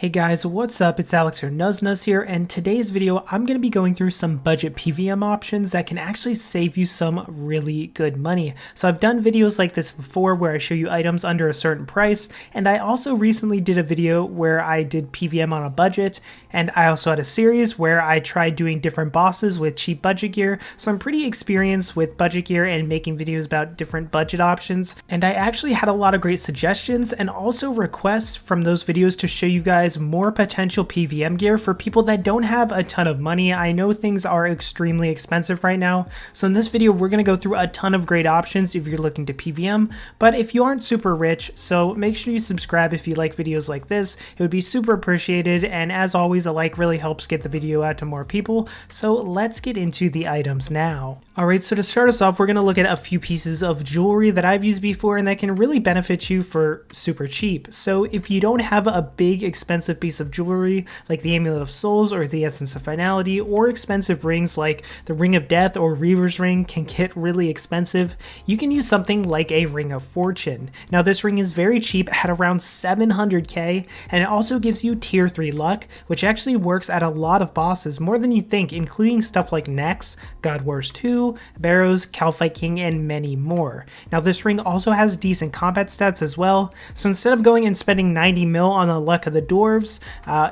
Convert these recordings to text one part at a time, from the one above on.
Hey guys, what's up? It's Alex or Nuzz here, and today's video I'm going to be going through some budget PVM options that can actually save you some really good money. So I've done videos like this before where I show you items under a certain price, and I also recently did a video where I did PVM on a budget, and I also had a series where I tried doing different bosses with cheap budget gear. So I'm pretty experienced with budget gear and making videos about different budget options, and I actually had a lot of great suggestions and also requests from those videos to show you guys more potential PVM gear for people that don't have a ton of money. I know things are extremely expensive right now, so in this video we're going to go through a ton of great options if you're looking to PVM, but if you aren't super rich, so make sure you subscribe if you like videos like this. It would be super appreciated, and as always, a like really helps get the video out to more people. So let's get into the items now. Alright, so to start us off, we're going to look at a few pieces of jewelry that I've used before and that can really benefit you for super cheap. So if you don't have a big expensive piece of jewelry like the Amulet of Souls or the Essence of Finality, or expensive rings like the Ring of Death or Reaver's Ring can get really expensive, you can use something like a Ring of Fortune. Now this ring is very cheap at around 700k, and it also gives you tier 3 luck, which actually works at a lot of bosses, more than you think, including stuff like Nex, God Wars 2, Barrows, Calfight King, and many more. Now this ring also has decent combat stats as well, so instead of going and spending 90 mil on the luck of the dwarves,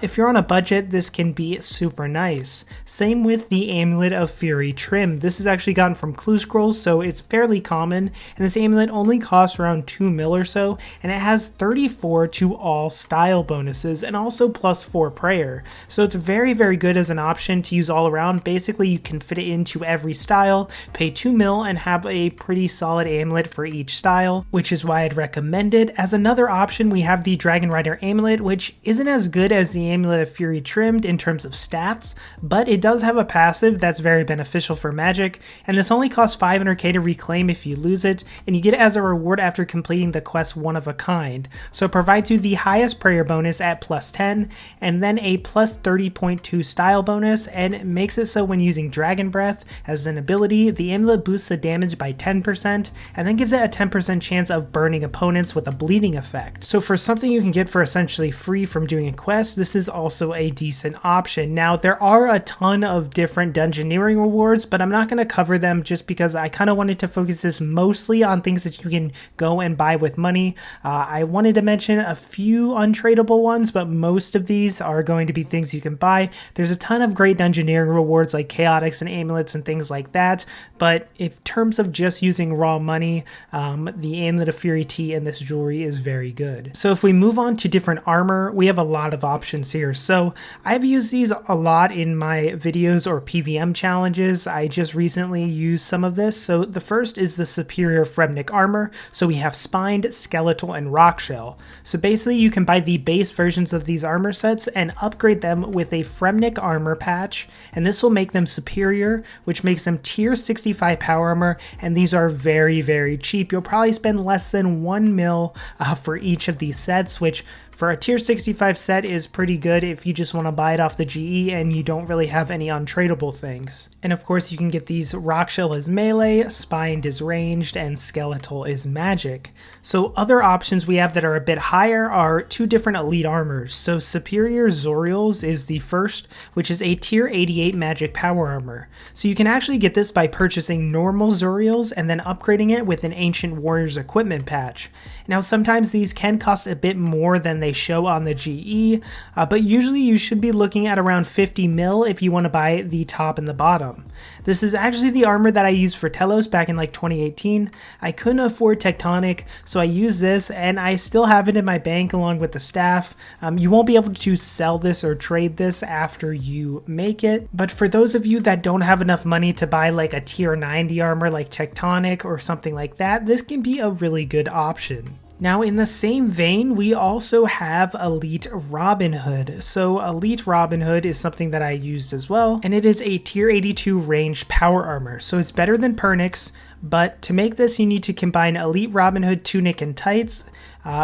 if you're on a budget, this can be super nice. Same with the Amulet of Fury trim. This is actually gotten from Clue Scrolls, so it's fairly common, and this amulet only costs around 2 mil or so, and it has 34 to all style bonuses and also +4 prayer. So it's very good as an option to use all around. Basically you can fit it into every style, pay 2 mil, and have a pretty solid amulet for each style, which is why I'd recommend it. As another option, we have the Dragon Rider amulet, which isn't as good as the Amulet of Fury trimmed in terms of stats, but it does have a passive that's very beneficial for magic, and this only costs 500k to reclaim if you lose it, and you get it as a reward after completing the quest One of a Kind. So it provides you the highest prayer bonus at +10, and then a +30.2 style bonus, and it makes it so when using Dragon Breath as an ability, the amulet boosts the damage by 10%, and then gives it a 10% chance of burning opponents with a bleeding effect. So for something you can get for essentially free from doing a quest, this is also a decent option. Now there are a ton of different dungeoneering rewards, but I'm not going to cover them just because I kind of wanted to focus this mostly on things that you can go and buy with money. I wanted to mention a few untradeable ones, but most of these are going to be things you can buy. There's a ton of great dungeoneering rewards like chaotics and amulets and things like that, but in terms of just using raw money, the Amulet of Fury T and this jewelry is very good. So if we move on to different armor, we have a lot of options here. So I've used these a lot in my videos or PVM challenges. I just recently used some of this. So the first is the Superior Fremnik armor. So we have Spined, Skeletal, and Rockshell. So basically you can buy the base versions of these armor sets and upgrade them with a Fremnik armor patch, and this will make them superior, which makes them tier 65 power armor, and these are very cheap. You'll probably spend less than 1 mil for each of these sets, which for a tier 65 set is pretty good if you just want to buy it off the GE and you don't really have any untradeable things. And of course you can get these Rockshell as melee, Spined is ranged, and Skeletal is magic. So other options we have that are a bit higher are two different elite armors. So Superior Zoriel's is the first, which is a tier 88 magic power armor. So you can actually get this by purchasing normal Zoriel's and then upgrading it with an Ancient Warrior's equipment patch. Now sometimes these can cost a bit more than they show on the GE, but usually you should be looking at around 50 mil if you want to buy the top and the bottom. This is actually the armor that I used for Telos back in like 2018. I couldn't afford Tectonic, so I used this, and I still have it in my bank along with the staff. You won't be able to sell this or trade this after you make it, but for those of you that don't have enough money to buy like a tier 90 armor like Tectonic or something like that, this can be a really good option. Now in the same vein, we also have Elite Robin Hood. So Elite Robin Hood is something that I used as well, and it is a tier 82 ranged power armor. So it's better than Pernix, but to make this you need to combine Elite Robin Hood tunic and tights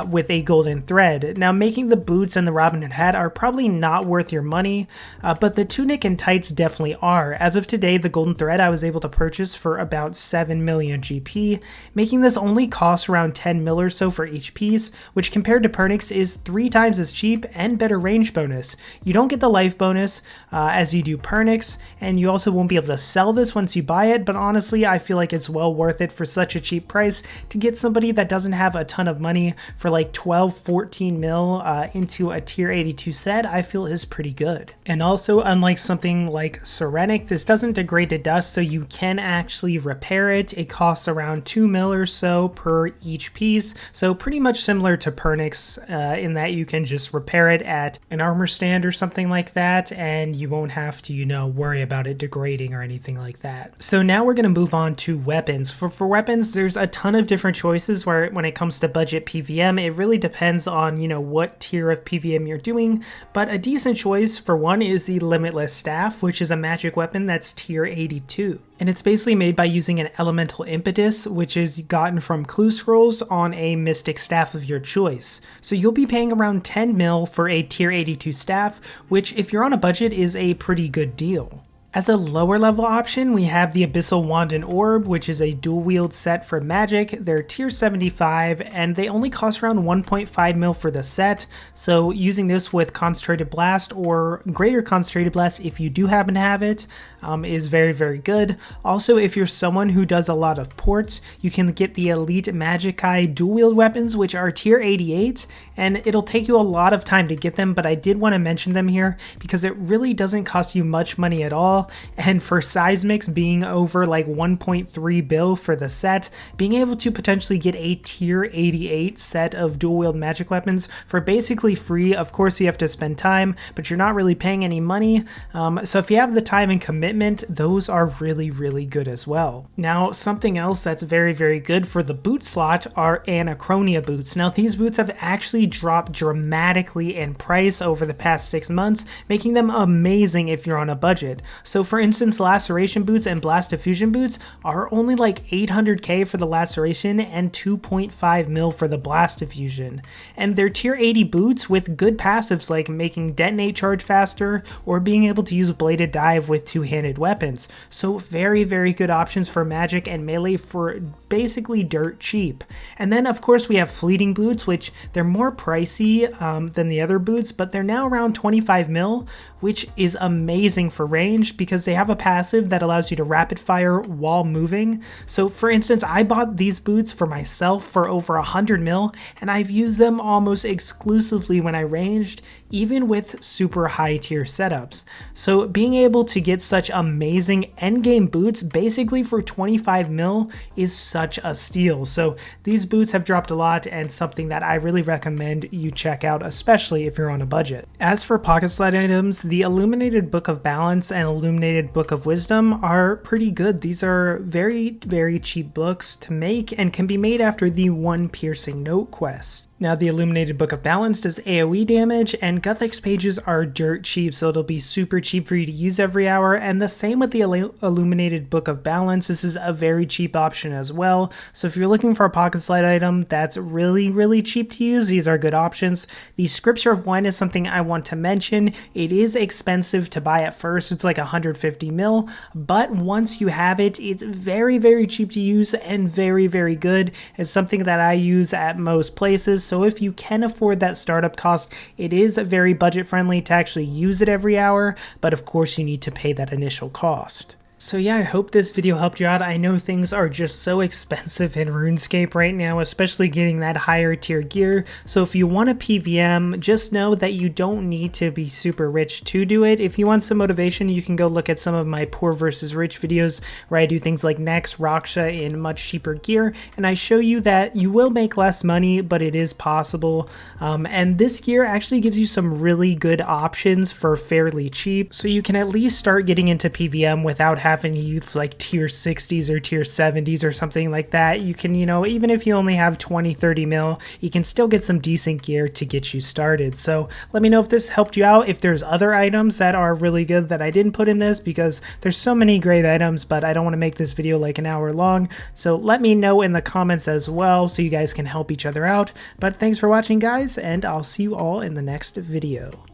with a golden thread. Now, making the boots and the Robin Hood hat are probably not worth your money, but the tunic and tights definitely are. As of today, the golden thread I was able to purchase for about 7 million GP, making this only cost around 10 mil or so for each piece, which compared to Pernix is 3 times as cheap and better range bonus. You don't get the life bonus as you do Pernix, and you also won't be able to sell this once you buy it, but honestly, I feel like it's well worth it for such a cheap price to get somebody that doesn't have a ton of money for like 12, 14 mil into a tier 82 set. I feel is pretty good. And also, unlike something like Serenic, this doesn't degrade to dust, so you can actually repair it. It costs around 2 mil or so per each piece, so pretty much similar to Pernix in that you can just repair it at an armor stand or something like that, and you won't have to, worry about it degrading or anything like that. So now we're going to move on to weapons. For weapons, there's a ton of different choices when it comes to budget PVM. It really depends on, what tier of PVM you're doing, but a decent choice for one is the Limitless Staff, which is a magic weapon that's tier 82. And it's basically made by using an elemental impetus, which is gotten from clue scrolls on a mystic staff of your choice. So you'll be paying around 10 mil for a tier 82 staff, which if you're on a budget is a pretty good deal. As a lower level option, we have the Abyssal Wand and Orb, which is a dual wield set for magic. They're tier 75 and they only cost around 1.5 mil for the set. So using this with Concentrated Blast or Greater Concentrated Blast, if you do happen to have it, is very, very good. Also, if you're someone who does a lot of ports, you can get the Elite Magikai dual wield weapons, which are tier 88, and it'll take you a lot of time to get them, but I did want to mention them here because it really doesn't cost you much money at all. And for Seismics being over like 1.3 bill for the set, being able to potentially get a tier 88 set of dual wield magic weapons for basically free. Of course, you have to spend time, but you're not really paying any money. So if you have the time and commitment, those are really, really good as well. Now, something else that's very, very good for the boot slot are Anachronia boots. Now, these boots have actually dropped dramatically in price over the past 6 months, making them amazing if you're on a budget. So for instance, Laceration boots and Blast Diffusion boots are only like 800k for the Laceration and 2.5 mil for the Blast Diffusion. And they're tier 80 boots with good passives like making Detonate charge faster or being able to use Bladed Dive with two-handed weapons. So very, very good options for magic and melee for basically dirt cheap. And then of course we have Fleeting boots, which they're more pricey than the other boots, but they're now around 25 mil, which is amazing for range because they have a passive that allows you to rapid fire while moving. So for instance, I bought these boots for myself for over 100 mil, and I've used them almost exclusively when I ranged, even with super high tier setups. So being able to get such amazing endgame boots basically for 25 mil is such a steal. So these boots have dropped a lot and something that I really recommend you check out, especially if you're on a budget. As for pocket slide items, the Illuminated Book of Balance and Illuminated Book of Wisdom are pretty good. These are very, very cheap books to make and can be made after the One Piercing Note quest. Now, the Illuminated Book of Balance does AoE damage, and Guthix pages are dirt cheap, so it'll be super cheap for you to use every hour, and the same with the Illuminated Book of Balance. This is a very cheap option as well, so if you're looking for a pocket slide item that's really, really cheap to use, these are good options. The Scripture of Wine is something I want to mention. It is expensive to buy at first, it's like 150 mil, but once you have it, it's very, very cheap to use and very, very good. It's something that I use at most places. So if you can afford that startup cost, it is very budget friendly to actually use it every hour, but of course you need to pay that initial cost. So yeah, I hope this video helped you out. I know things are just so expensive in RuneScape right now, especially getting that higher tier gear. So if you want a PVM, just know that you don't need to be super rich to do it. If you want some motivation, you can go look at some of my poor versus rich videos where I do things like Nex, Raksha in much cheaper gear, and I show you that you will make less money, but it is possible. And this gear actually gives you some really good options for fairly cheap, so you can at least start getting into PVM without having having to use like tier 60s or tier 70s or something like that, you can, you know, even if you only have 20-30 mil, you can still get some decent gear to get you started. So let me know if this helped you out, if there's other items that are really good that I didn't put in this, because there's so many great items, but I don't want to make this video like an hour long. So let me know in the comments as well so you guys can help each other out. But thanks for watching, guys, and I'll see you all in the next video.